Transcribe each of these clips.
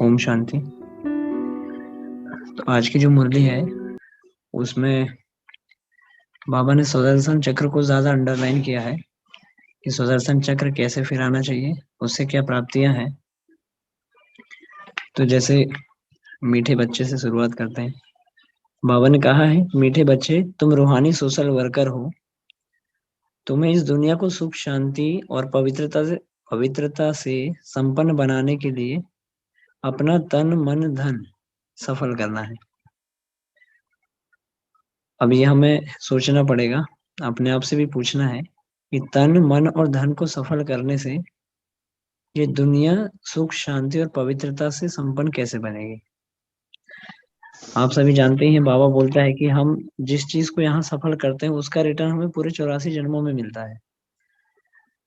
ओम शांति। तो आज की जो मुरली है उसमें बाबा ने सुदर्शन चक्र को ज्यादा अंडरलाइन किया है कि सुदर्शन चक्र कैसे फिराना चाहिए, उससे क्या प्राप्तियां हैं। तो जैसे मीठे बच्चे से शुरुआत करते हैं। बाबा ने कहा है, मीठे बच्चे तुम रूहानी सोशल वर्कर हो। तुम्हें इस दुनिया को सुख शांति और पवित्रता से संपन्न बनाने के लिए अपना तन मन धन सफल करना है। अब ये हमें सोचना पड़ेगा, अपने आप से भी पूछना है कि तन मन और धन को सफल करने से ये दुनिया सुख शांति और पवित्रता से संपन्न कैसे बनेगी। आप सभी जानते ही हैं, बाबा बोलता है कि हम जिस चीज को यहाँ सफल करते हैं उसका रिटर्न हमें पूरे 84 जन्मों में मिलता है।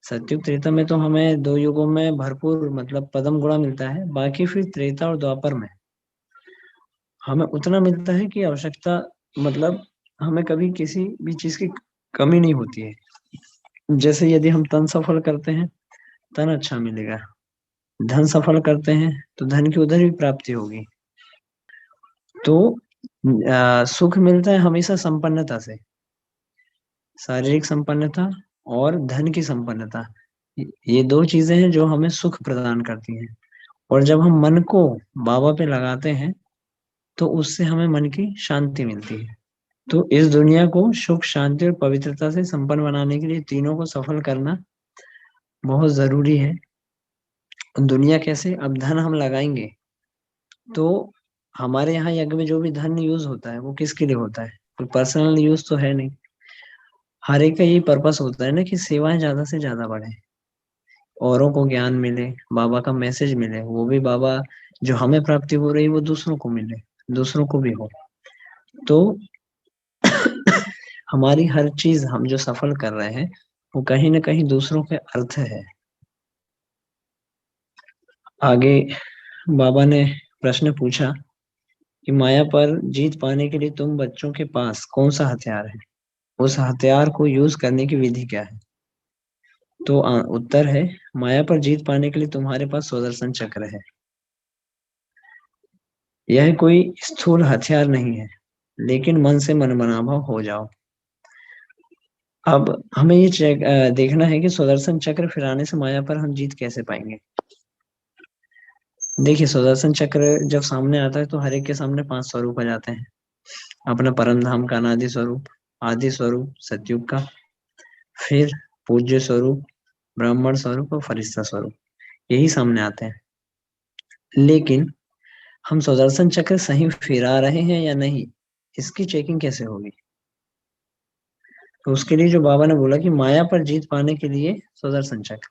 सतयुग त्रेता में तो हमें 2 युगों में भरपूर मतलब पदम गुणा मिलता है, बाकी फिर त्रेता और द्वापर में हमें उतना मिलता है कि आवश्यकता मतलब हमें कभी किसी भी चीज की कमी नहीं होती है। जैसे यदि हम तन सफल करते हैं, तन अच्छा मिलेगा। धन सफल करते हैं तो धन की उधर भी प्राप्ति होगी। तो सुख मिलता है हमेशा संपन्नता से, शारीरिक संपन्नता और धन की संपन्नता। ये 2 चीजें हैं जो हमें सुख प्रदान करती हैं। और जब हम मन को बाबा पे लगाते हैं तो उससे हमें मन की शांति मिलती है। तो इस दुनिया को सुख शांति और पवित्रता से संपन्न बनाने के लिए तीनों को सफल करना बहुत जरूरी है। दुनिया कैसे, अब धन हम लगाएंगे तो हमारे यहाँ यज्ञ में जो भी धन यूज होता है वो किसके लिए होता है, कोई पर्सनल यूज तो है नहीं। हर एक का यही पर्पस होता है ना कि सेवाएं ज्यादा से ज्यादा बढ़े, औरों को ज्ञान मिले, बाबा का मैसेज मिले, वो भी बाबा जो हमें प्राप्ति हो रही है वो दूसरों को मिले, दूसरों को भी हो। तो हमारी हर चीज हम जो सफल कर रहे हैं वो कहीं ना कहीं दूसरों के अर्थ है। आगे बाबा ने प्रश्न पूछा कि माया पर जीत पाने के लिए तुम बच्चों के पास कौन सा हथियार है, उस हथियार को यूज करने की विधि क्या है। तो उत्तर है, माया पर जीत पाने के लिए तुम्हारे पास सुदर्शन चक्र है। यह कोई स्थूल हथियार नहीं है, लेकिन मन से मनमनाभव हो जाओ। अब हमें ये देखना है कि सुदर्शन चक्र फिराने से माया पर हम जीत कैसे पाएंगे। देखिए, सुदर्शन चक्र जब सामने आता है तो हर एक के सामने 5 स्वरूप आ जाते हैं। अपना परम धाम का अनादि स्वरूप, आदि स्वरूप सतयुग का, फिर पूज्य स्वरूप, ब्राह्मण स्वरूप और फरिश्ता स्वरूप, यही सामने आते हैं। लेकिन हम सुदर्शन चक्र सही फिरा रहे हैं या नहीं, इसकी चेकिंग कैसे होगी। तो उसके लिए जो बाबा ने बोला कि माया पर जीत पाने के लिए सुदर्शन चक्र,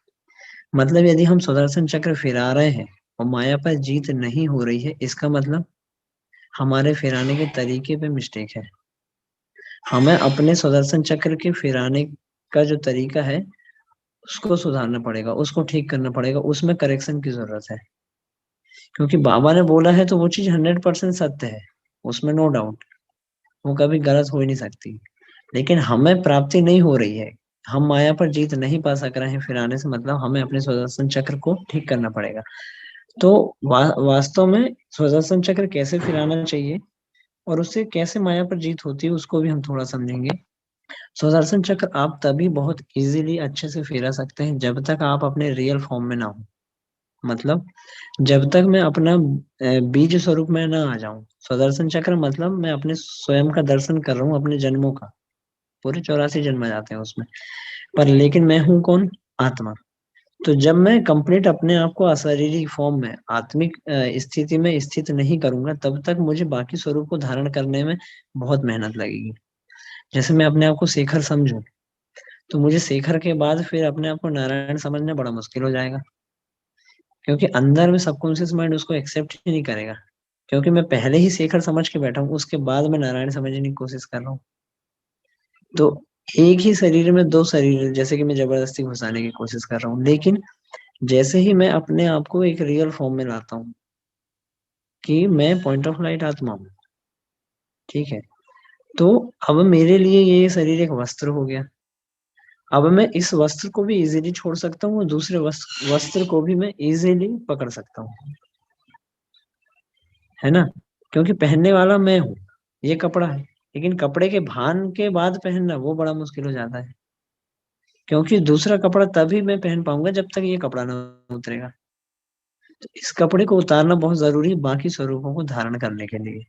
मतलब यदि हम सुदर्शन चक्र फिरा रहे हैं और माया पर जीत नहीं हो रही है, इसका मतलब हमारे फिराने के तरीके पे मिस्टेक है। हमें अपने सुदर्शन चक्र के फिराने का जो तरीका है उसको सुधारना पड़ेगा, उसको ठीक करना पड़ेगा, उसमें करेक्शन की जरूरत है। क्योंकि बाबा ने बोला है तो वो चीज 100% सत्य है, उसमें नो डाउट, वो कभी गलत हो ही नहीं सकती। लेकिन हमें प्राप्ति नहीं हो रही है, हम माया पर जीत नहीं पा सक रहे हैं फिराने से, मतलब हमें अपने सुदर्शन चक्र को ठीक करना पड़ेगा। तो वास्तव में सुदर्शन चक्र कैसे फिराना चाहिए और उससे कैसे माया पर जीत होती है उसको भी हम थोड़ा समझेंगे। सुदर्शन चक्र आप तभी बहुत इजीली अच्छे से फिरा सकते हैं जब तक आप अपने रियल फॉर्म में ना हो। मतलब जब तक मैं अपना बीज स्वरूप में ना आ जाऊं। सुदर्शन चक्र मतलब मैं अपने स्वयं का दर्शन कर रहा हूँ, अपने जन्मों का, पूरे 84 जन्म आ जाते हैं उसमें। पर लेकिन मैं हूँ कौन, आत्मा। तो जब मैं कंप्लीट अपने आप को अशारीरिक फॉर्म में आत्मिक स्थिति में स्थित नहीं करूंगा, तब तक मुझे बाकी स्वरूप को धारण करने में बहुत मेहनत लगेगी। जैसे मैं अपने आप को शेखर समझूं तो मुझे शेखर के बाद फिर अपने आप को नारायण समझना बड़ा मुश्किल हो जाएगा, क्योंकि अंदर में सबकॉन्शियस माइंड उसको एक्सेप्ट ही नहीं करेगा। क्योंकि मैं पहले ही शेखर समझ के बैठा हूँ, उसके बाद मैं नारायण समझने की कोशिश कर रहा हूँ। तो एक ही शरीर में 2 शरीर जैसे कि मैं जबरदस्ती घुसाने की कोशिश कर रहा हूँ। लेकिन जैसे ही मैं अपने आप को एक रियल फॉर्म में लाता हूँ कि मैं पॉइंट ऑफ लाइट आत्मा हूँ, ठीक है, तो अब मेरे लिए ये शरीर एक वस्त्र हो गया। अब मैं इस वस्त्र को भी इजीली छोड़ सकता हूँ और दूसरे वस्त्र को भी मैं इजीली पकड़ सकता हूँ। है ना, क्योंकि पहनने वाला मैं हूँ, ये कपड़ा है, लेकिन कपड़े के भान के बाद पहनना वो बड़ा मुश्किल हो जाता है, क्योंकि दूसरा कपड़ा तभी मैं पहन पाऊंगा जब तक ये कपड़ा ना उतरेगा। तो इस कपड़े को उतारना बहुत जरूरी है बाकी स्वरूपों को धारण करने के लिए।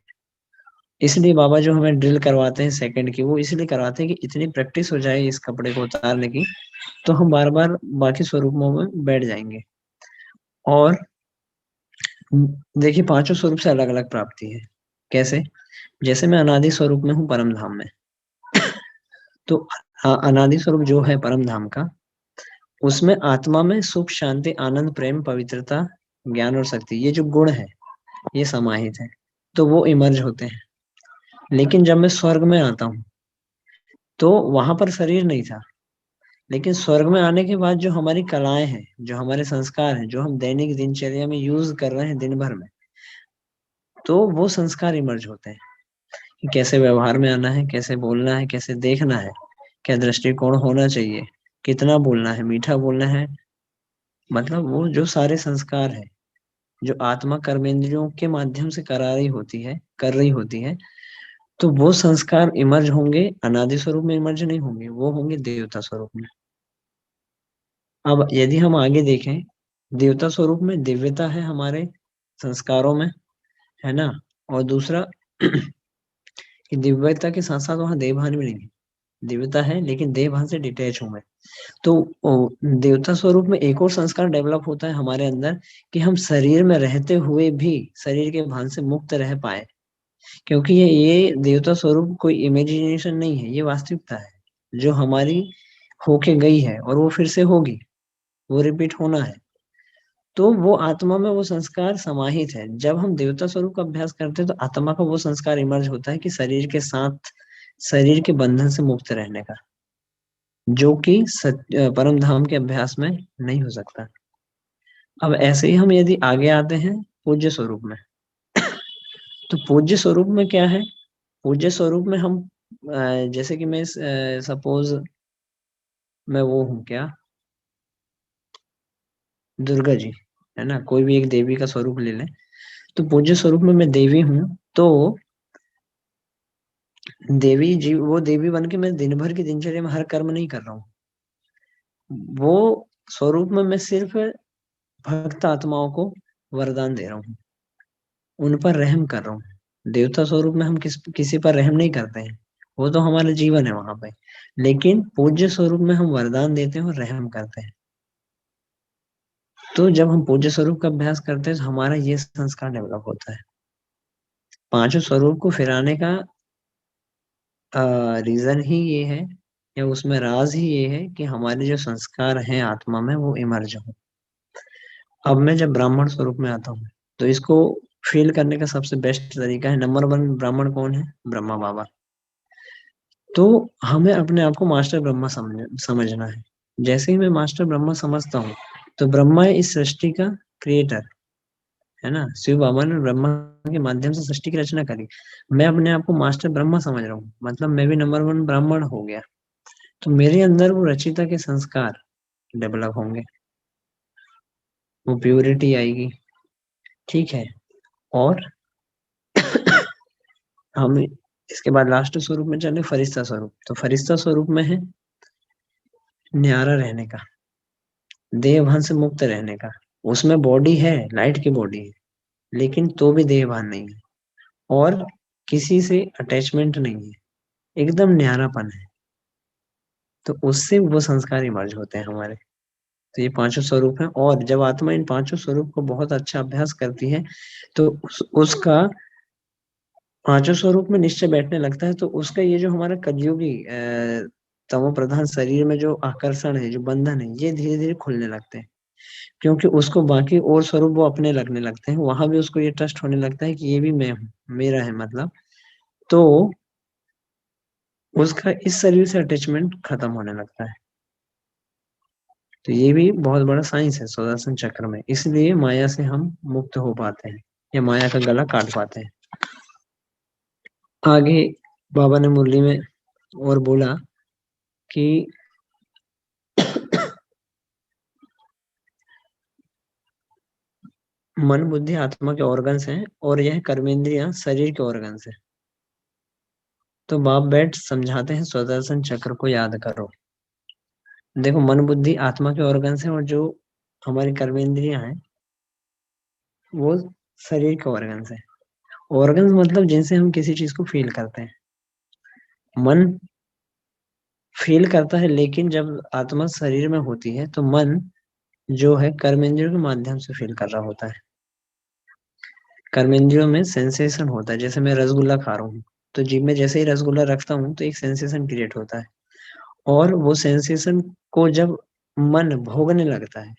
इसलिए बाबा जो हमें ड्रिल करवाते हैं सेकंड की, वो इसलिए करवाते हैं कि इतनी प्रैक्टिस हो जाए इस कपड़े को उतारने की, तो हम बार बार बाकी स्वरूपों में बैठ जाएंगे। और देखिए, पांचों स्वरूप से अलग अलग प्राप्ति है। कैसे? जैसे मैं अनादि स्वरूप में हूँ परम धाम में, तो अनादि स्वरूप जो है परम धाम का, उसमें आत्मा में सुख शांति आनंद प्रेम पवित्रता ज्ञान और शक्ति, ये जो गुण है ये समाहित है, तो वो इमर्ज होते हैं। लेकिन जब मैं स्वर्ग में आता हूँ तो वहां पर शरीर नहीं था, लेकिन स्वर्ग में आने के बाद जो हमारी कलाएं हैं, जो हमारे संस्कार हैं, जो हम दैनिक दिनचर्या में यूज कर रहे हैं दिन भर में, तो वो संस्कार इमर्ज होते हैं कि कैसे व्यवहार में आना है, कैसे बोलना है, कैसे देखना है, क्या दृष्टिकोण होना चाहिए, कितना बोलना है, मीठा बोलना है, मतलब वो जो सारे संस्कार है जो आत्मा कर्मेंद्रियों के माध्यम से कर रही होती है, तो वो संस्कार इमर्ज होंगे, अनादि स्वरूप में इमर्ज नहीं होंगे, वो होंगे देवता स्वरूप में। अब यदि हम आगे देखें, देवता स्वरूप में दिव्यता है हमारे संस्कारों में, है ना, और दूसरा कि दिव्यता के साथ साथ वहां देवभान भी नहीं है। दिव्यता है लेकिन देवभान से डिटैच हूं मैं। तो देवता स्वरूप में एक और संस्कार डेवलप होता है हमारे अंदर, कि हम शरीर में रहते हुए भी शरीर के भान से मुक्त रह पाए, क्योंकि ये देवता स्वरूप कोई इमेजिनेशन नहीं है, ये वास्तविकता है जो हमारी होके गई है और वो फिर से होगी, वो रिपीट होना है। तो वो आत्मा में वो संस्कार समाहित है। जब हम देवता स्वरूप का अभ्यास करते हैं तो आत्मा का वो संस्कार इमर्ज होता है कि शरीर के साथ शरीर के बंधन से मुक्त रहने का, जो कि परम धाम के अभ्यास में नहीं हो सकता। अब ऐसे ही हम यदि आगे आते हैं पूज्य स्वरूप में, तो पूज्य स्वरूप में क्या है? पूज्य स्वरूप में हम जैसे कि मैं सपोज मैं वो हूँ क्या, दुर्गा जी, है ना, कोई भी एक देवी का स्वरूप ले लें, तो पूज्य स्वरूप में मैं देवी हूँ, तो देवी जी, वो देवी बन के मैं दिन भर की दिनचर्या में हर कर्म नहीं कर रहा हूँ। वो स्वरूप में मैं सिर्फ भक्त आत्माओं को वरदान दे रहा हूँ, उन पर रहम कर रहा हूँ। देवता स्वरूप में हम किसी पर रहम नहीं करते हैं, वो तो हमारा जीवन है वहां पे। लेकिन पूज्य स्वरूप में हम वरदान देते हैं और रहम करते हैं। तो जब हम पूज्य स्वरूप का अभ्यास करते हैं तो हमारा ये संस्कार डेवलप होता है। पांचों स्वरूप को फिराने का रीजन ही ये है, या उसमें राज ही ये है कि हमारे जो संस्कार हैं आत्मा में वो इमर्ज हो। अब मैं जब ब्राह्मण स्वरूप में आता हूँ, तो इसको फील करने का सबसे बेस्ट तरीका है, नंबर वन ब्राह्मण कौन है? ब्रह्मा बाबा। तो हमें अपने आप को मास्टर ब्रह्मा समझना है। जैसे ही मैं मास्टर ब्रह्मा समझता हूँ, तो ब्रह्मा है इस सृष्टि का क्रिएटर, है ना, शिव बाबा ने ब्रह्मा के माध्यम से सृष्टि की रचना करी। मैं अपने आप को मास्टर ब्रह्मा समझ रहा हूँ, मतलब मैं भी नंबर वन ब्राह्मण हो गया। तो मेरे अंदर वो रचिता के संस्कार डेवलप होंगे, वो प्योरिटी आएगी। ठीक है। और हम इसके बाद लास्ट स्वरूप में चले, फरिश्ता स्वरूप। तो फरिश्ता स्वरूप में है न्यारा रहने का, देह भान से मुक्त रहने का। उसमें बॉडी है, लाइट की बॉडी है, लेकिन तो भी देह भान नहीं है, और किसी से अटैचमेंट नहीं है, एकदम न्यारापन है। तो उससे वो संस्कार इमर्ज होते हैं हमारे। तो ये पांचों स्वरूप हैं, और जब आत्मा इन पांचों स्वरूप को बहुत अच्छा अभ्यास करती है, तो उसका पांचों स्वरूप में निश्चय बैठने लगता है, तो उसका ये जो हमारा कलयुगी तमो प्रधान शरीर में जो आकर्षण है, जो बंधन है, ये धीरे धीरे खुलने लगते हैं, क्योंकि उसको बाकी और स्वरूप वो अपने लगने लगते हैं। वहां भी उसको ये ट्रस्ट होने लगता है कि ये भी मैं हूँ, मेरा है मतलब। तो उसका इस शरीर से अटैचमेंट खत्म होने लगता है। तो ये भी बहुत बड़ा साइंस है सुदर्शन चक्र में, इसलिए माया से हम मुक्त हो पाते हैं, या माया का गला काट पाते हैं। आगे बाबा ने मुरली में और बोला कि मन बुद्धि आत्मा के ऑर्गन्स हैं और यह कर्मेंद्रियां शरीर के ऑर्गन्स हैं। तो बाप बैठ समझाते हैं, स्वदर्शन चक्र को याद करो। देखो, मन बुद्धि आत्मा के ऑर्गन्स हैं और जो हमारी कर्मेंद्रियां हैं वो शरीर के ऑर्गन्स हैं। ऑर्गन्स मतलब जिनसे हम किसी चीज को फील करते हैं। मन फील करता है, लेकिन जब आत्मा शरीर में होती है तो मन जो है कर्मेंद्रियों के माध्यम से फील कर रहा होता है। कर्मेंद्रियों में सेंसेशन होता है। जैसे मैं रसगुल्ला खा रहा हूँ, तो जीभ में जैसे ही रसगुल्ला रखता हूँ तो एक सेंसेशन क्रिएट होता है, और वो सेंसेशन को जब मन भोगने लगता है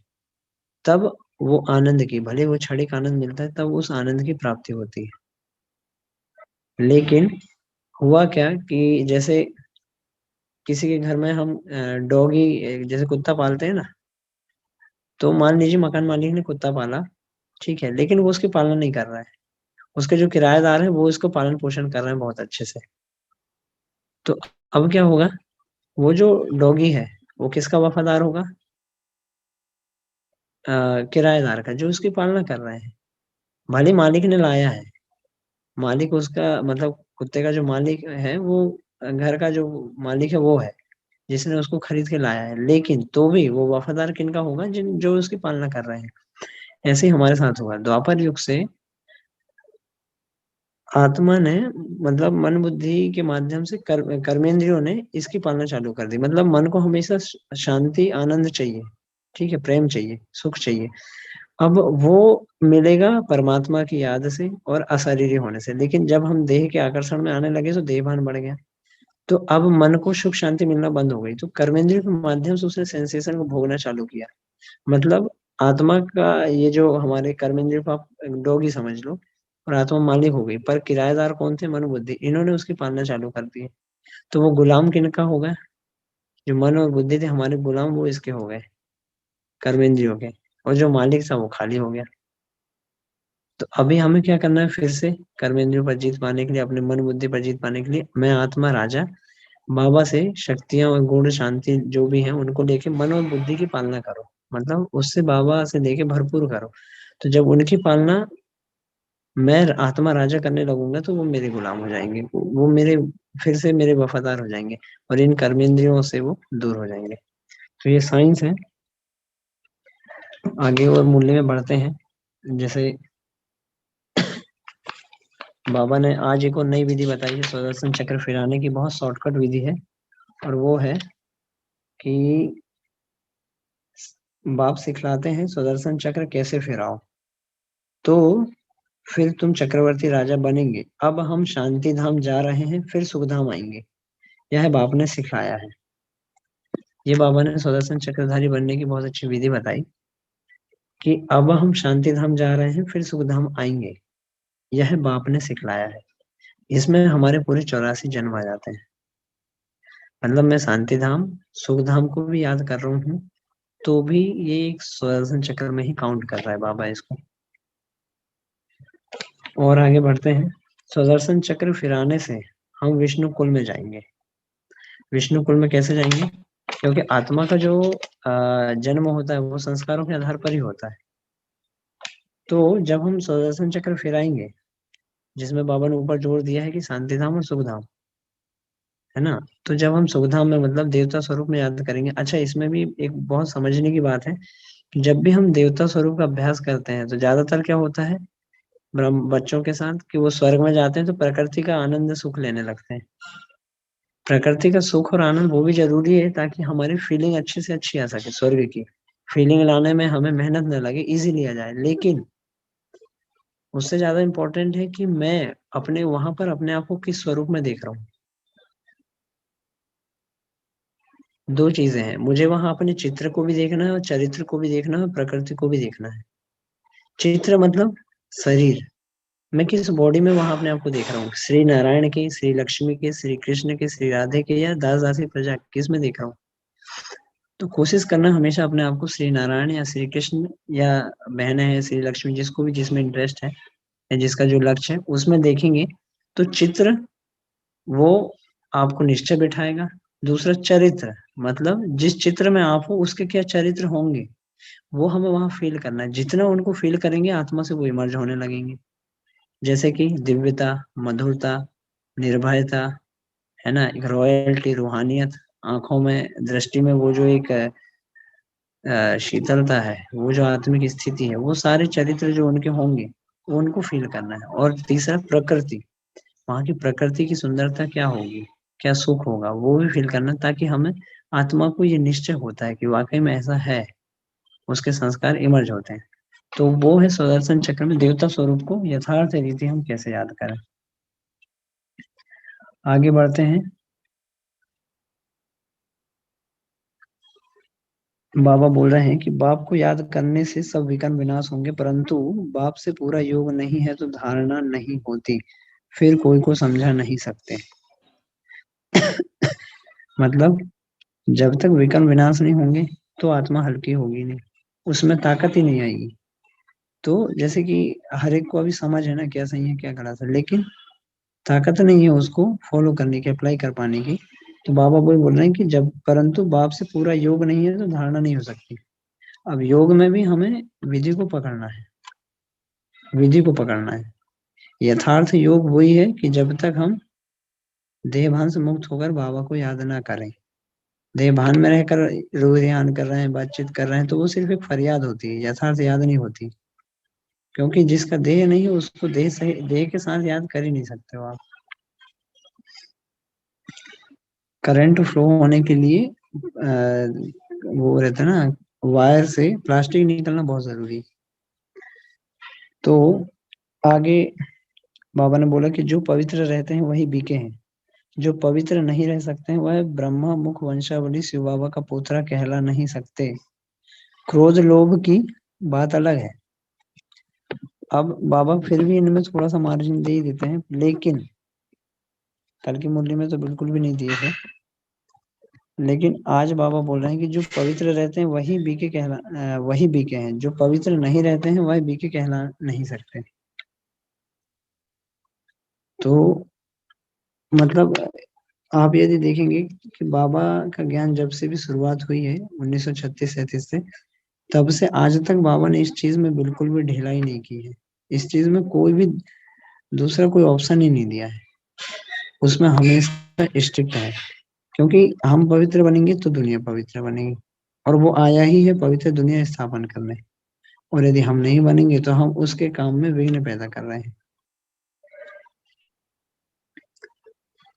तब वो आनंद की, भले वो क्षणिक आनंद मिलता है, तब उस आनंद की प्राप्ति होती है। लेकिन हुआ क्या कि जैसे किसी के घर में हम डॉगी, जैसे कुत्ता पालते हैं ना, तो मान लीजिए मकान मालिक ने कुत्ता पाला, ठीक है, लेकिन वो उसकी पालना नहीं कर रहा है। उसके जो किराएदार है वो इसको पालन पोषण कर रहे हैं बहुत अच्छे से। तो अब क्या होगा, वो जो डॉगी है वो किसका वफादार होगा? किराएदार का, जो उसकी पालना कर रहे हैं। भले मालिक ने लाया है, मालिक उसका मतलब कुत्ते का जो मालिक है वो घर का जो मालिक है वो है, जिसने उसको खरीद के लाया है, लेकिन तो भी वो वफादार किनका होगा? जिन जो उसकी पालना कर रहे हैं। ऐसे ही हमारे साथ हुआ द्वापर युग से। आत्मा ने मतलब मन बुद्धि के माध्यम से कर्मेंद्रियों ने इसकी पालना चालू कर दी। मतलब मन को हमेशा शांति आनंद चाहिए, ठीक है, प्रेम चाहिए, सुख चाहिए। अब वो मिलेगा परमात्मा की याद से और अशरीरी होने से। लेकिन जब हम देह के आकर्षण में आने लगे तो देहभान बढ़ गया, तो अब मन को सुख शांति मिलना बंद हो गई। तो कर्मेंद्रिय के माध्यम से उसने सेंसेशन को भोगना चालू किया। मतलब आत्मा का ये जो हमारे कर्मेंद्रिय को आप डॉगी समझ लो, और आत्मा मालिक हो गई, पर किराएदार कौन थे? मन बुद्धि। इन्होंने उसकी पालना चालू कर दी है। तो वो गुलाम किनका हो गया? जो मन और बुद्धि थे हमारे गुलाम, वो इसके हो गए, कर्मेंद्रियों के। और जो मालिक था वो खाली हो गया। तो अभी हमें क्या करना है? फिर से कर्मेंद्रियों पर जीत पाने के लिए, अपने मन बुद्धि पर जीत पाने के लिए, मैं आत्मा राजा बाबा से शक्तियां और गुण शांति जो भी है उनको लेके मन और बुद्धि की पालना करो। मतलब उससे बाबा से लेके भरपूर करो। तो जब उनकी पालना मैं आत्मा राजा करने लगूंगा तो वो मेरे गुलाम हो जाएंगे, वो मेरे फिर से मेरे वफादार हो जाएंगे, और इन कर्मेंद्रियों से वो दूर हो जाएंगे। तो ये साइंस है। आगे और मूल्य में बढ़ते हैं। जैसे बाबा ने आज एक और नई विधि बताई है सुदर्शन चक्र फिराने की, बहुत शॉर्टकट विधि है। और वो है कि बाप सिखलाते हैं सुदर्शन चक्र कैसे फिराओ, तो फिर तुम चक्रवर्ती राजा बनेंगे। अब हम शांति धाम जा रहे हैं, फिर सुख धाम आएंगे। यह बाप ने सिखाया है। ये बाबा ने सुदर्शन चक्रधारी बनने की बहुत अच्छी विधि बताई कि अब हम शांति धाम जा रहे हैं, फिर सुख धाम आएंगे। यह बाप ने सिखलाया है। इसमें हमारे पूरे 84 जन्म आ जाते हैं। मतलब मैं शांति धाम सुख धाम को भी याद कर रहा हूँ, तो भी ये एक सुदर्शन चक्र में ही काउंट कर रहा है बाबा इसको। और आगे बढ़ते हैं। सुदर्शन चक्र फिराने से हम विष्णु कुल में जाएंगे। विष्णु कुल में कैसे जाएंगे? क्योंकि आत्मा का जो जन्म होता है वो संस्कारों के आधार पर ही होता है। तो जब हम सुदर्शन चक्र फिराएंगे, जिसमें बाबा ने ऊपर जोर दिया है कि शांति धाम और सुख धाम, है ना, तो जब हम सुख धाम में मतलब देवता स्वरूप में याद करेंगे। अच्छा, इसमें भी एक बहुत समझने की बात है कि जब भी हम देवता स्वरूप का अभ्यास करते हैं तो ज्यादातर क्या होता है ब्रह्म बच्चों के साथ, कि वो स्वर्ग में जाते हैं तो प्रकृति का आनंद सुख लेने लगते हैं। प्रकृति का सुख और आनंद वो भी जरूरी है ताकि हमारी फीलिंग अच्छे से अच्छी आ सके। स्वर्ग की फीलिंग लाने में हमें मेहनत न लगे, इजीली आ जाए। लेकिन उससे ज्यादा इंपॉर्टेंट है कि मैं अपने वहां पर अपने आप को किस स्वरूप में देख रहा हूँ। दो चीजें हैं, मुझे वहां अपने चित्र को भी देखना है और चरित्र को भी देखना है, प्रकृति को भी देखना है। चित्र मतलब शरीर, मैं किस बॉडी में वहां अपने आप को देख रहा हूँ, श्री नारायण के, श्री लक्ष्मी के, श्री कृष्ण के, श्री राधे के, या दास दासी प्रजा, किस में देख रहा हूँ। तो कोशिश करना हमेशा अपने आप को श्री नारायण या श्री कृष्ण या बहनें हैं श्री लक्ष्मी, जिसको भी जिसमें इंटरेस्ट है या जिसका जो लक्ष्य है उसमें देखेंगे तो चित्र वो आपको निश्चय बिठाएगा। दूसरा चरित्र, मतलब जिस चित्र में आप हो उसके क्या चरित्र होंगे। वो हमें वहां फील करना है। जितना उनको फील करेंगे आत्मा से वो इमर्ज होने लगेंगे। जैसे कि दिव्यता, मधुरता, निर्भयता, है ना, एक रॉयल्टी, रूहानियत, आंखों में, दृष्टि में वो जो एक शीतलता है, वो जो आत्मिक स्थिति है, वो सारे चरित्र जो उनके होंगे वो उनको फील करना है। और तीसरा प्रकृति, वहां की प्रकृति की सुंदरता क्या होगी, क्या सुख होगा, वो भी फील करना, ताकि हमें आत्मा को ये निश्चय होता है कि वाकई में ऐसा है, उसके संस्कार इमर्ज होते हैं। तो वो है सुदर्शन चक्र में देवता स्वरूप को यथार्थ रीति हम कैसे याद करें। आगे बढ़ते हैं। बाबा बोल रहे हैं कि बाप को याद करने से सब विकर्म विनाश होंगे, परंतु बाप से पूरा योग नहीं है तो धारणा नहीं होती, फिर कोई को समझा नहीं सकते। मतलब जब तक विकर्म विनाश नहीं होंगे तो आत्मा हल्की होगी नहीं, उसमें ताकत ही नहीं आएगी। तो जैसे कि हर एक को अभी समझ है ना क्या सही है क्या गलत है, लेकिन ताकत नहीं है उसको फॉलो करने की, अप्लाई कर पाने की। तो बाबा वही बोल रहे हैं कि जब, परंतु बाप से पूरा योग नहीं है तो धारणा नहीं हो सकती। अब योग में भी हमें विधि को पकड़ना है, विधि को पकड़ना है। यथार्थ योग वही है कि जब तक हम देह भान से मुक्त होकर बाबा को याद ना करें, देह भान में रहकर रोज ध्यान कर रहे हैं, बातचीत कर रहे हैं, तो वो सिर्फ एक फरियाद होती है, यथार्थ याद नहीं होती। क्योंकि जिसका देह नहीं है उसको देह सही, देह के साथ याद कर ही नहीं सकते हो आप। करंट फ्लो होने के लिए वो रहता है ना, वायर से प्लास्टिक निकलना बहुत जरूरी है। तो आगे बाबा ने बोला कि जो पवित्र रहते हैं वही बीके हैं, जो पवित्र नहीं रह सकते हैं वह ब्रह्मा मुख वंशावली शिव बाबा का पोतरा कहला नहीं सकते। क्रोध लोभ की बात अलग है। अब बाबा फिर भी इनमें थोड़ा सा मार्जिन दे ही देते हैं, लेकिन कल की मुरली में तो बिल्कुल भी नहीं दिए थे। लेकिन आज बाबा बोल रहे हैं कि जो पवित्र रहते हैं वही बीके हैं, जो पवित्र नहीं रहते हैं वह बीके कहला नहीं सकते। तो मतलब आप यदि देखेंगे कि बाबा का ज्ञान जब से भी शुरुआत हुई है 1936-37 से, तब से आज तक बाबा ने इस चीज में बिल्कुल भी ढिलाई नहीं की है। इस चीज में कोई भी दूसरा कोई ऑप्शन ही नहीं दिया है, उसमें हमेशा स्ट्रिक्ट है। क्योंकि हम पवित्र बनेंगे तो दुनिया पवित्र बनेगी, और वो आया ही है पवित्र दुनिया स्थापन करने। और यदि हम नहीं बनेंगे तो हम उसके काम में विघ्न पैदा कर रहे हैं।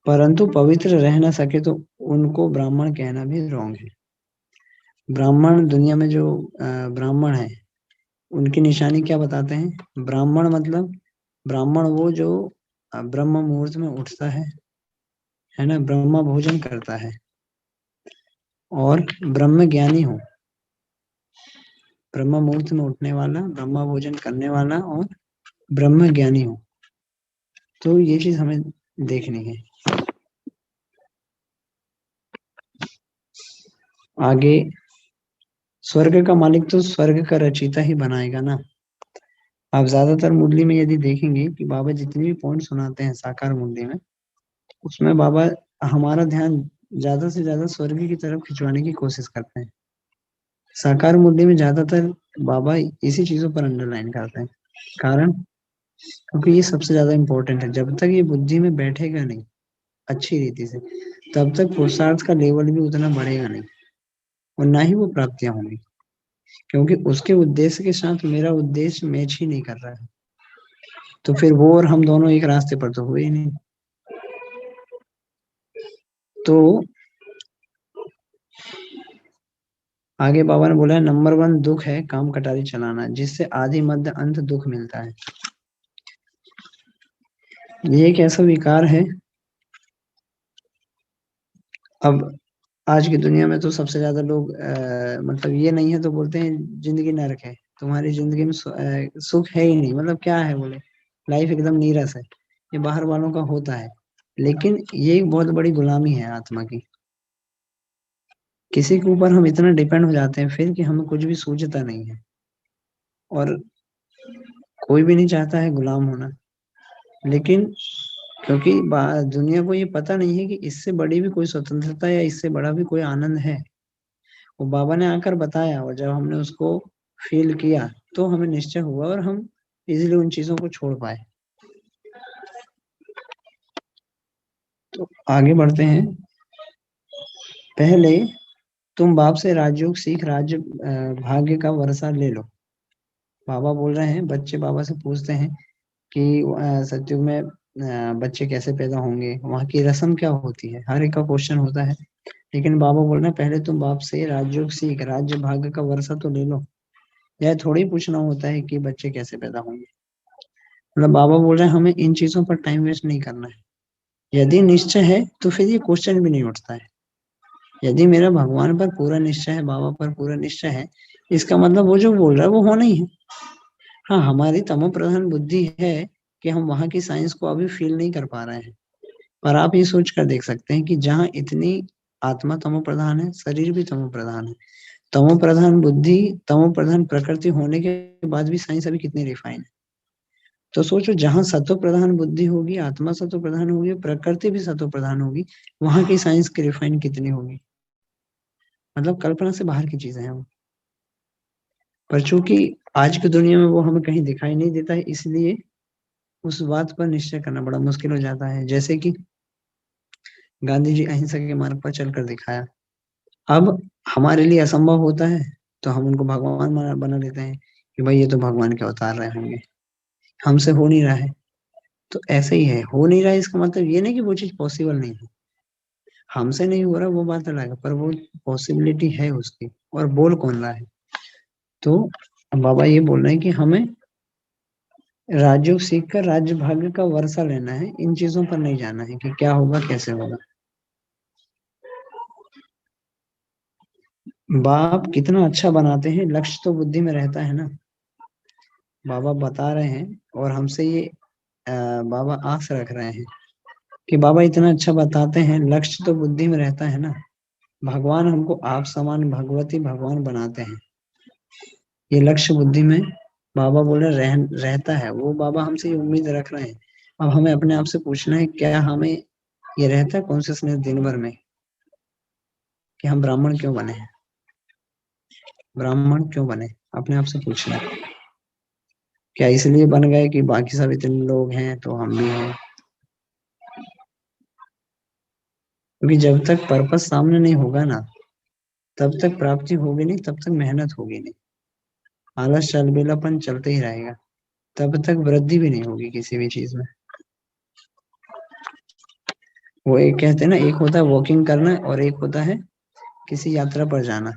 परंतु पवित्र रह ना सके तो उनको ब्राह्मण कहना भी रॉन्ग है। ब्राह्मण दुनिया में जो ब्राह्मण है, उनकी निशानी क्या बताते हैं? ब्राह्मण मतलब, ब्राह्मण वो जो ब्रह्म मुहूर्त में उठता है ना, ब्रह्म भोजन करता है, और ब्रह्म ज्ञानी हो, ब्रह्म मुहूर्त में उठने वाला, ब्रह्म भोजन करने वाला और ब्रह्म ज्ञानी हो। तो ये चीज हमें देखनी है। आगे, स्वर्ग का मालिक तो स्वर्ग का रचयिता ही बनाएगा ना। आप ज्यादातर मुरली में यदि देखेंगे कि बाबा जितने भी पॉइंट सुनाते हैं साकार मुरली में, उसमें बाबा हमारा ध्यान ज्यादा से ज्यादा स्वर्ग की तरफ खिंचवाने की कोशिश करते हैं। साकार मुरली में ज्यादातर बाबा इसी चीजों पर अंडरलाइन करते हैं। कारण, क्योंकि ये सबसे ज्यादा इंपॉर्टेंट है। जब तक ये बुद्धि में बैठेगा नहीं अच्छी रीति से, तब तक पुरुषार्थ का लेवल भी उतना बढ़ेगा नहीं, और ना ही वो प्राप्तियां होंगी। क्योंकि उसके उद्देश्य के साथ मेरा उद्देश्य मैच ही नहीं कर रहा है, तो फिर वो और हम दोनों एक रास्ते पर तो हुए ही नहीं। तो आगे बाबा ने बोला है, नंबर 1 दुख है काम कटारी चलाना, जिससे आदि मध्य अंत दुख मिलता है। ये एक ऐसा विकार है। अब आज की दुनिया में तो सबसे ज्यादा लोग मतलब ये नहीं है तो बोलते हैं जिंदगी नरक है, तुम्हारी जिंदगी में सुख है ही नहीं, मतलब क्या है बोले, लाइफ एकदम नीरस है। ये बाहर वालों का होता है, लेकिन ये एक बहुत बड़ी गुलामी है आत्मा की। किसी के ऊपर हम इतना डिपेंड हो जाते हैं फिर कि हमें कुछ भी सूझता नहीं है, और कोई भी नहीं चाहता है गुलाम होना। लेकिन क्योंकि दुनिया को ये पता नहीं है कि इससे बड़ी भी कोई स्वतंत्रता या इससे बड़ा भी कोई आनंद है। वो बाबा ने आकर बताया, और जब हमने उसको फील किया तो हमें निश्चय हुआ और हम इजीली उन चीजों को छोड़ पाए। तो आगे बढ़ते हैं। पहले तुम बाप से राजयोग सीख, राज्य भाग्य का वर्षा ले लो। बाबा बोल रहे हैं, बच्चे बाबा से पूछते हैं कि सतयुग में बच्चे कैसे पैदा होंगे, वहाँ की रस्म क्या होती है, हर एक का क्वेश्चन होता है। लेकिन बाबा बोल रहे हैं पहले तुम बाप से राजयोग सीख, राज्य भाग्य का वर्षा तो ले लो। यह थोड़ी पूछना होता है कि बच्चे कैसे पैदा होंगे। मतलब बाबा बोल रहे हैं हमें इन चीजों पर टाइम वेस्ट नहीं करना है। यदि निश्चय है तो फिर ये क्वेश्चन भी नहीं उठता है। यदि मेरा भगवान पर पूरा निश्चय है, बाबा पर पूरा निश्चय है, इसका मतलब वो जो बोल रहा है वो होना ही है। हाँ, हमारी तमो प्रधान बुद्धि है कि हम वहां की साइंस को अभी फील नहीं कर पा रहे हैं। पर आप ये सोच कर देख सकते हैं कि जहाँ इतनी आत्मा तमो प्रधान है, शरीर भी तमो प्रधान है, तमो प्रधान बुद्धि, तमो प्रधान प्रकृति होने के बाद भी साइंस अभी कितनी रिफाइन है। तो सोचो, जहाँ सत्व प्रधान बुद्धि होगी, आत्मा सत्व प्रधान होगी, प्रकृति भी सत्व प्रधान होगी, वहां की साइंस की रिफाइन कितनी होगी। मतलब कल्पना से बाहर की चीजें हैं वो। पर चूंकि आज की दुनिया में वो हमें कहीं दिखाई नहीं देता है, इसलिए उस बात पर निश्चय करना बड़ा मुश्किल हो जाता है। जैसे कि गांधी जी अहिंसा के मार्ग पर चलकर दिखाया। अब हमारे लिए असंभव होता है तो हम उनको भगवान बना लेते हैं कि भाई ये तो भगवान के अवतार रहे होंगे, हमसे हो नहीं रहा है। तो ऐसे ही है, हो नहीं रहा है इसका मतलब ये नहीं कि वो चीज पॉसिबल नहीं है। हमसे नहीं हो रहा वो बात अलग है, पर वो पॉसिबिलिटी है उसकी, और बोल कौन रहा है। तो बाबा ये बोल रहे हैं कि हमें राजयोग सीख कर राज्य भाग्य का वर्षा लेना है, इन चीजों पर नहीं जाना है कि क्या होगा कैसे होगा। बाप कितना अच्छा बनाते हैं, लक्ष्य तो बुद्धि में रहता है ना। बाबा बता रहे हैं और हमसे ये बाबा आस रख रहे हैं कि बाबा इतना अच्छा बताते हैं, लक्ष्य तो बुद्धि में रहता है ना। भगवान हमको आप समान भगवती भगवान बनाते हैं, ये लक्ष्य बुद्धि में बाबा बोले रहता है। वो बाबा हमसे ये उम्मीद रख रहे हैं। अब हमें अपने आप से पूछना है, क्या हमें ये रहता है कॉन्शियसनेस दिन भर में कि हम ब्राह्मण क्यों बने हैं, ब्राह्मण क्यों बने, अपने आप से पूछना है। क्या इसलिए बन गए कि बाकी सब इतने लोग हैं तो हम भी हैं। क्योंकि जब तक पर्पस सामने नहीं होगा ना, तब तक प्राप्ति होगी नहीं, तब तक मेहनत होगी नहीं, आलस चलबेलापन चलते ही रहेगा, तब तक वृद्धि भी नहीं होगी किसी भी चीज में। वो एक कहते हैं ना, एक होता है वॉकिंग करना और एक होता है किसी यात्रा पर जाना।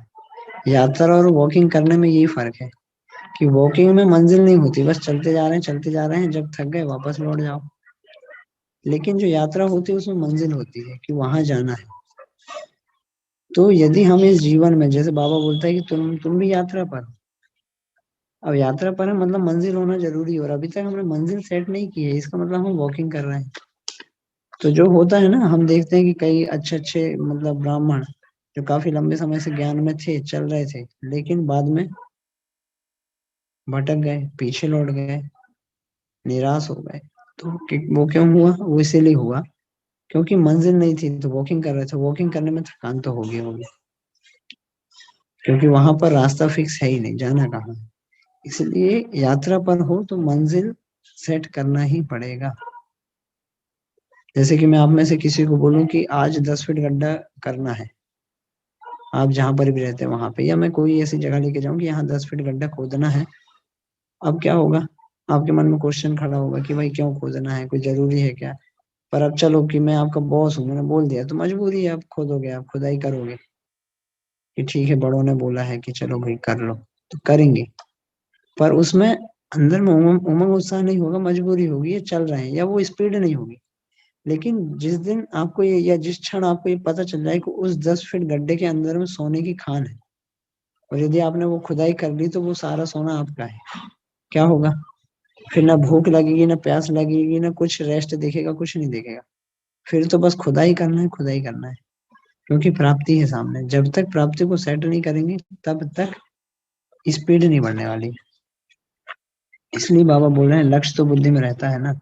यात्रा और वॉकिंग करने में यही फर्क है कि वॉकिंग में मंजिल नहीं होती, बस चलते जा रहे हैं चलते जा रहे हैं, जब थक गए वापस लौट जाओ। लेकिन जो यात्रा होती है उसमें मंजिल होती है कि वहां जाना है। तो यदि हम इस जीवन में, जैसे बाबा बोलता है कि तुम भी यात्रा पर, अब यात्रा पर है मतलब मंजिल होना जरूरी है, और अभी तक हमने मंजिल सेट नहीं की है, इसका मतलब हम वॉकिंग कर रहे हैं। तो जो होता है ना, हम देखते हैं कि कई अच्छे अच्छे मतलब ब्राह्मण जो काफी लंबे समय से ज्ञान में थे, चल रहे थे, लेकिन बाद में भटक गए, पीछे लौट गए, निराश हो गए। तो वो क्यों हुआ, वो इसीलिए हुआ क्योंकि मंजिल नहीं थी, तो वॉकिंग कर रहे थे, वॉकिंग करने में थकान तो होगी, क्योंकि वहां पर रास्ता फिक्स है ही नहीं, जाना कहाँ है। इसलिए यात्रा पर हो तो मंजिल सेट करना ही पड़ेगा। जैसे कि मैं आप में से किसी को बोलूं कि आज 10 फीट गड्ढा करना है, आप जहां पर भी रहते हैं वहां पे, या मैं कोई ऐसी जगह लेके जाऊं कि यहाँ 10 फीट गड्ढा खोदना है। अब क्या होगा, आपके मन में क्वेश्चन खड़ा होगा कि भाई क्यों खोदना है, कोई जरूरी है क्या। पर अब चलो कि मैं आपका बॉस हूँ, मैंने बोल दिया तो मजबूरी है, आप खोदोगे, आप खुदाई करोगे कि ठीक है बड़ों ने बोला है कि चलो भाई कर लो, तो करेंगे। पर उसमें अंदर में उमंग उमंग उत्साह नहीं होगा, मजबूरी होगी, ये चल रहे हैं, या वो स्पीड नहीं होगी। लेकिन जिस दिन आपको ये, या जिस क्षण आपको ये पता चल जाए कि उस 10 फीट गड्ढे के अंदर में सोने की खान है, और यदि आपने वो खुदाई कर ली तो वो सारा सोना आपका है, क्या होगा। फिर ना भूख लगेगी, ना प्यास लगेगी, ना कुछ रेस्ट देखेगा, कुछ नहीं देखेगा। फिर तो बस खुदाई करना है, खुदाई करना है। क्योंकि प्राप्ति है सामने, जब तक प्राप्ति को सेट नहीं करेंगे तब तक स्पीड नहीं बढ़ने वाली। इसलिए बाबा बोल रहे हैं लक्ष्य तो बुद्धि में रहता है ना।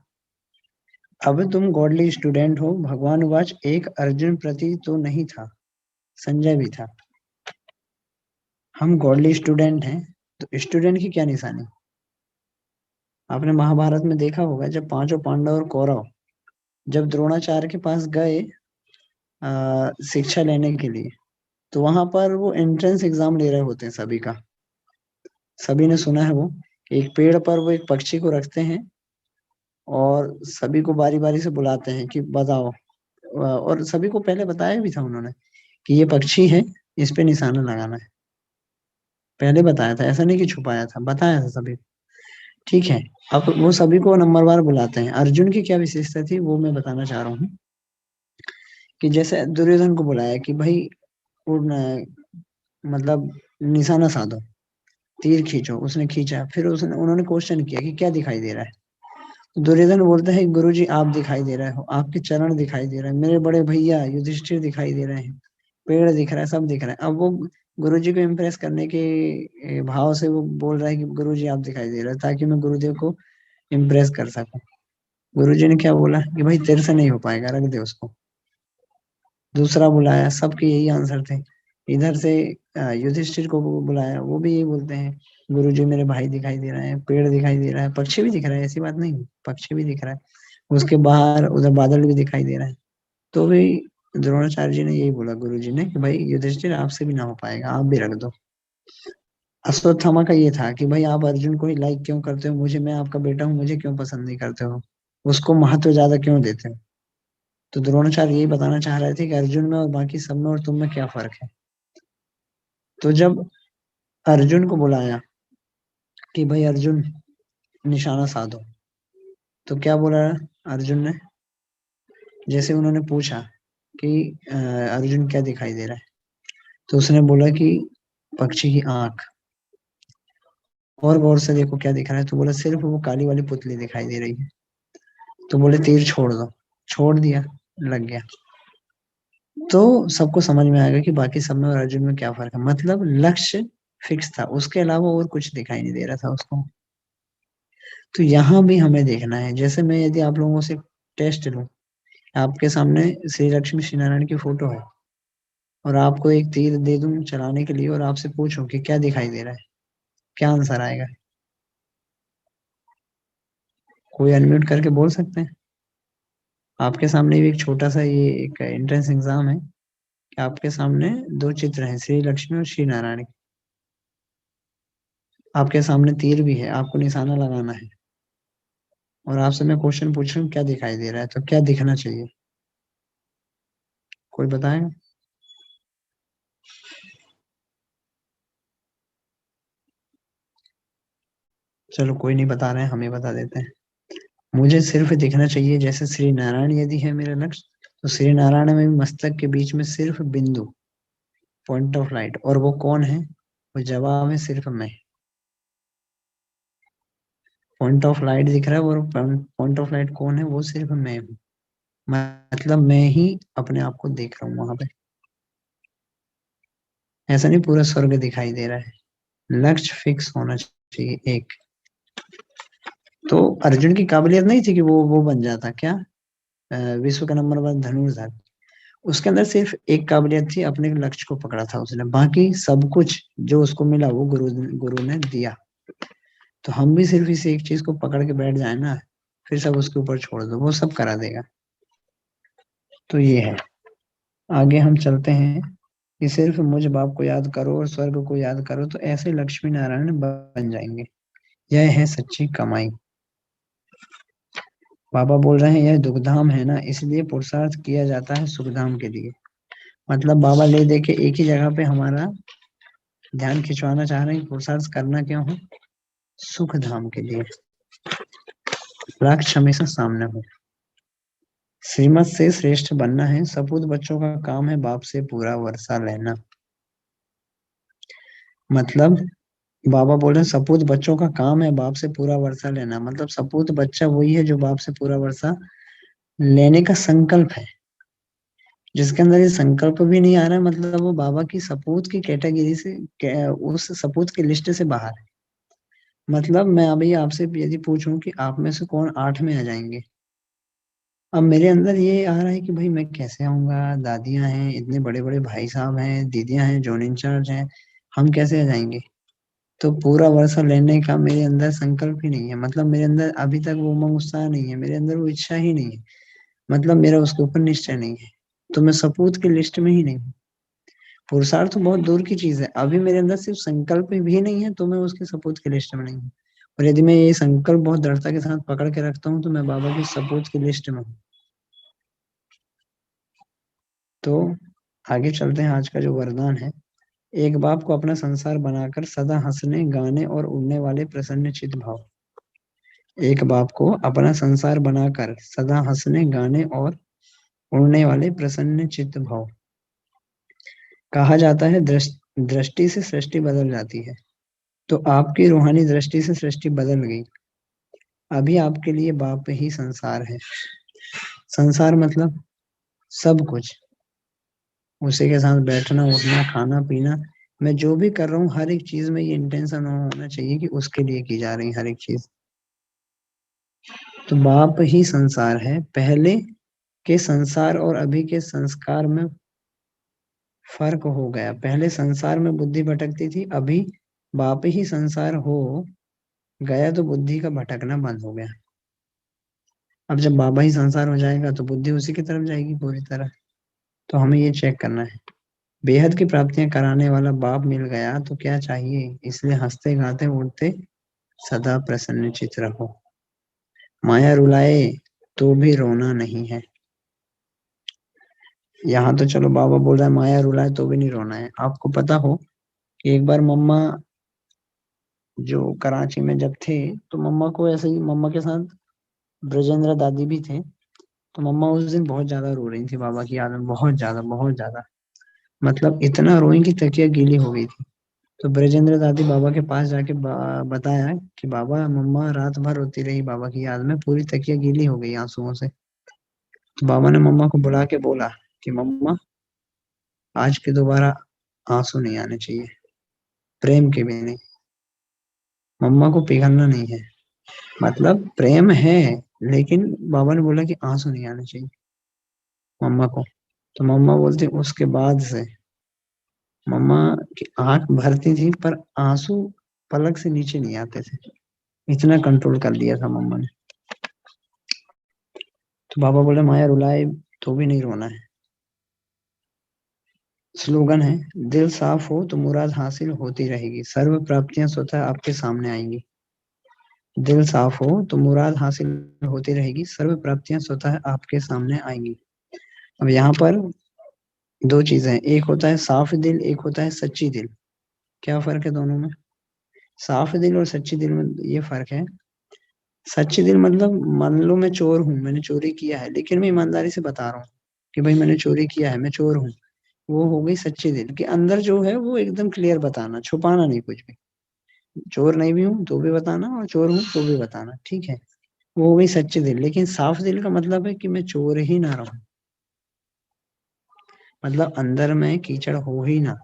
अब तुम गॉडली स्टूडेंट हो, भगवान वाच एक अर्जुन प्रति तो नहीं था, संजय भी था। हम गॉडली स्टूडेंट हैं, तो स्टूडेंट की क्या निशानी? आपने महाभारत में देखा होगा जब पांचों पांडव और कौरव जब द्रोणाचार्य के पास गए शिक्षा लेने के लिए, तो वहां पर वो एंट्रेंस एग्जाम ले रहे होते हैं सभी का। सभी ने सुना है वो, एक पेड़ पर वो एक पक्षी को रखते हैं और सभी को बारी बारी से बुलाते हैं कि बताओ। और सभी को पहले बताया भी था उन्होंने कि ये पक्षी है, इस पे निशाना लगाना है। पहले बताया था, ऐसा नहीं कि छुपाया था, बताया था सभी। ठीक है। अब वो सभी को नंबरवार बुलाते हैं। अर्जुन की क्या विशेषता थी वो मैं बताना चाह रहा हूँ। कि जैसे दुर्योधन को बुलाया कि भाई मतलब निशाना साधो, तीर खींचो। उसने खींचा, फिर उसने उन्होंने क्वेश्चन किया कि क्या दिखाई दे रहा है। तो दुर्योधन बोलते हैं गुरुजी आप दिखाई दे रहे हो, आपके चरण दिखाई दे रहे हैं, मेरे बड़े भैया युधिष्ठिर दिखाई दे रहे हैं, पेड़ दिख रहा है, सब दिख रहा है। अब वो गुरुजी को इम्प्रेस करने के भाव से वो बोल रहा है कि गुरुजी आप दिखाई दे रहे हैं, ताकि मैं गुरुदेव को इम्प्रेस कर सकूं। गुरुजी ने क्या बोला कि भाई तेरे से नहीं हो पाएगा, रख दे उसको। दूसरा बुलाया, सबके यही आंसर थे। इधर से युधिष्ठिर को बुलाया, वो भी यही बोलते हैं गुरुजी मेरे भाई दिखाई दे रहे हैं, पेड़ दिखाई दे रहा है, पक्षी भी दिख रहा है, ऐसी बात नहीं, पक्षी भी दिख रहा है। उसके बाहर उधर बादल भी दिखाई दे रहा है। तो भी द्रोणाचार्य जी ने यही बोला गुरुजी ने कि भाई युधिष्ठिर आपसे भी ना हो पाएगा, आप भी रख दो। अश्वत्थामा का ये था कि भाई आप अर्जुन को ही लाइक क्यों करते हो, मुझे, मैं आपका बेटा हूँ, मुझे क्यों पसंद नहीं करते हो, उसको महत्व ज्यादा क्यों देते हो। तो द्रोणाचार्य यही बताना चाह रहे थे कि अर्जुन में और बाकी सब में और तुम में क्या फर्क है। तो जब अर्जुन को बुलाया कि भाई अर्जुन निशाना साधो, तो क्या बोला अर्जुन ने? जैसे उन्होंने पूछा कि अर्जुन क्या दिखाई दे रहा है, तो उसने बोला कि पक्षी की आंख। और गौर से देखो क्या दिख रहा है, तो बोला सिर्फ वो काली वाली पुतली दिखाई दे रही है। तो बोले तीर छोड़ दो। छोड़ दिया, लग गया। तो सबको समझ में आएगा कि बाकी सब में और अर्जुन में क्या फर्क है। मतलब लक्ष्य फिक्स था, उसके अलावा और कुछ दिखाई नहीं दे रहा था उसको। तो यहाँ भी हमें देखना है। जैसे मैं यदि आप लोगों से टेस्ट लूं, आपके सामने श्री लक्ष्मी श्री नारायण की फोटो है और आपको एक तीर दे दूं चलाने के लिए और आपसे पूछूं कि क्या दिखाई दे रहा है, क्या आंसर आएगा? कोई अनम्यूट करके बोल सकते हैं? आपके सामने भी एक छोटा सा ये एक एंट्रेंस एग्जाम है कि आपके सामने दो चित्र हैं, श्री लक्ष्मी और श्री नारायण। आपके सामने तीर भी है, आपको निशाना लगाना है। और आपसे मैं क्वेश्चन पूछ रहा हूँ क्या दिखाई दे रहा है, तो क्या दिखना चाहिए? कोई बताएगा? चलो कोई नहीं बता रहे हैं, हम ही बता देते हैं। मुझे सिर्फ दिखना चाहिए, जैसे श्री नारायण यदि है मेरा लक्ष्य, तो श्री नारायण में भी मस्तक के बीच में सिर्फ बिंदु, पॉइंट ऑफ लाइट। और वो कौन है? वो जवाब है सिर्फ मैं। पॉइंट ऑफ लाइट दिख रहा है, और पॉइंट ऑफ लाइट कौन है? वो सिर्फ मैं हूँ। मतलब मैं ही अपने आप को देख रहा हूँ वहां पे। ऐसा नहीं पूरा स्वर्ग दिखाई दे रहा है। लक्ष्य फिक्स होना चाहिए एक। तो अर्जुन की काबिलियत नहीं थी कि वो बन जाता क्या, विश्व का नंबर वन धनुर्धर। उसके अंदर सिर्फ एक काबिलियत थी, अपने लक्ष्य को पकड़ा था उसने। बाकी सब कुछ जो उसको मिला वो गुरु गुरु ने दिया। तो हम भी सिर्फ इस एक चीज को पकड़ के बैठ जाए ना, फिर सब उसके ऊपर छोड़ दो, वो सब करा देगा। तो ये है। आगे हम चलते हैं कि सिर्फ मुझ बाप को याद करो और स्वर्ग को याद करो तो ऐसे लक्ष्मी नारायण बन जाएंगे। यह है सच्ची कमाई। बाबा बोल रहे हैं यह दुखधाम है ना, इसलिए पुरुषार्थ किया जाता है सुखधाम के लिए। मतलब बाबा ले दे के एक ही जगह पे हमारा ध्यान खिंचवाना चाह रहे हैं कि पुरुषार्थ करना क्यों है? सुख धाम के लिए। लक्ष्य हमेशा सामने हो। श्रीमत से श्रेष्ठ बनना है, सपूत बच्चों का काम है बाप से पूरा वर्षा लेना। मतलब बाबा बोल रहे हैं सपूत बच्चों का काम है बाप से पूरा वर्षा लेना। मतलब सपूत बच्चा वही है जो बाप से पूरा वर्षा लेने का संकल्प है। जिसके अंदर ये संकल्प भी नहीं आ रहा है, मतलब वो बाबा की सपूत की कैटेगरी से उस सपूत की लिस्ट से बाहर है। मतलब मैं अभी आपसे यदि पूछूं कि आप में से कौन 8 में आ जाएंगे, अब मेरे अंदर ये आ रहा है कि भाई मैं कैसे आऊंगा, दादियां हैं, इतने बड़े बड़े भाई साहब हैं, दीदियां हैं, जोन इंचार्ज हैं, हम कैसे आ जाएंगे? तो पूरा वर्षा लेने का मेरे अंदर संकल्प ही नहीं है, मतलब मेरे अंदर अभी तक वो उमंग उत्साह नहीं है, मेरे अंदर वो इच्छा ही नहीं है, मतलब मेरा उसके ऊपर निश्चय नहीं है, तो मैं सपूत की लिस्ट में ही नहीं हूँ। पुरुषार्थ तो बहुत दूर की चीज है, अभी मेरे अंदर सिर्फ संकल्प भी नहीं है तो मैं उसके सपूत की लिस्ट में नहीं हूँ। और यदि मैं ये संकल्प बहुत दृढ़ता के साथ पकड़ के रखता हूँ तो मैं बाबा की सपूत की लिस्ट में हूँ। तो आगे चलते हैं। आज का जो वरदान है, एक बाप को अपना संसार बनाकर सदा हंसने गाने और उड़ने वाले प्रसन्न चित भाव। एक बाप को अपना संसार बनाकर सदा हंसने गाने और उड़ने वाले प्रसन्न चित्त भाव। कहा जाता है दृष्टि से सृष्टि बदल जाती है, तो आपकी रूहानी दृष्टि से सृष्टि बदल गई। अभी आपके लिए बाप ही संसार है। संसार मतलब सब कुछ, उसी के साथ बैठना उठना खाना पीना। मैं जो भी कर रहा हूँ हर एक चीज में ये इंटेंशन होना चाहिए कि उसके लिए की जा रही हर एक चीज। तो बाप ही संसार है। पहले के संसार और अभी के संस्कार में फर्क हो गया। पहले संसार में बुद्धि भटकती थी, अभी बाप ही संसार हो गया तो बुद्धि का भटकना बंद हो गया। अब जब बाबा ही संसार हो जाएगा तो बुद्धि उसी की तरफ जाएगी पूरी तरह। तो हमें ये चेक करना है। बेहद की प्राप्तियां कराने वाला बाप मिल गया तो क्या चाहिए, इसलिए हंसते गाते उड़ते सदा प्रसन्नचित रहो। माया रुलाए तो भी रोना नहीं है। यहाँ तो चलो बाबा बोल रहा है माया रुलाए तो भी नहीं रोना है। आपको पता हो कि एक बार मम्मा जो कराची में जब थे, तो मम्मा को ऐसे ही, मम्मा के साथ ब्रजेंद्र दादी भी थे, तो मम्मा उस दिन बहुत ज्यादा रो रही थी बाबा की याद में, बहुत ज्यादा, मतलब इतना रोई कि तकिया गीली हो गई थी। तो ब्रजेंद्र दादी बाबा के पास जाके बताया कि बाबा मम्मा रात भर रोती रही बाबा की याद में, पूरी तकिया गीली हो गई आंसुओं से। तो बाबा ने मम्मा को बुला के बोला कि मम्मा आज के दोबारा आंसू नहीं आने चाहिए, प्रेम के भी नहीं, मम्मा को पिघलना नहीं है। मतलब प्रेम है, लेकिन बाबा ने बोला कि आंसू नहीं आने चाहिए मम्मा को। तो मम्मा बोलती उसके बाद से मम्मा की आंख भरती थी पर आंसू पलक से नीचे नहीं आते थे, इतना कंट्रोल कर लिया था मम्मा ने। तो बाबा बोले माया रुलाए तो भी नहीं रोना है। स्लोगन है, दिल साफ हो तो मुराद हासिल होती रहेगी, सर्व प्राप्तियां स्वतः आपके सामने आएंगी। दिल साफ हो तो मुराद हासिल होती रहेगी, सर्व प्राप्तियां स्वतः आपके सामने आएंगी। अब यहाँ पर दो चीजें हैं, एक होता है साफ दिल, एक होता है सच्ची दिल। क्या फर्क है दोनों में? साफ दिल और सच्ची दिल में ये फर्क है, सच्ची दिल मतलब मान लो मैं चोर हूँ, मैंने चोरी किया है, लेकिन मैं ईमानदारी से बता रहा हूँ कि भाई मैंने चोरी किया है, मैं चोर हूँ। वो हो गई सच्ची दिल के अंदर जो है वो एकदम क्लियर बताना, छुपाना नहीं कुछ भी। चोर नहीं भी हूँ तो भी बताना, और चोर हूँ तो भी बताना, ठीक है। वो हो गई सच्ची दिल। लेकिन साफ दिल का मतलब है कि मैं चोर ही ना रहूं, मतलब अंदर में कीचड़ हो ही ना।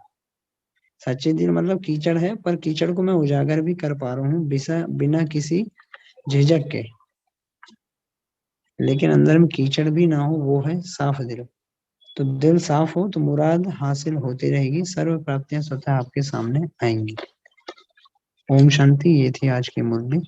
सच्ची दिल मतलब कीचड़ है पर कीचड़ को मैं उजागर भी कर पा रहा हूँ बिना बिना किसी झिझक के, लेकिन अंदर में कीचड़ भी ना हो, वो है साफ दिल। तो दिल साफ हो तो मुराद हासिल होती रहेगी, सर्व प्राप्तियां स्वतः आपके सामने आएंगी। ओम शांति। ये थी आज की मुरली।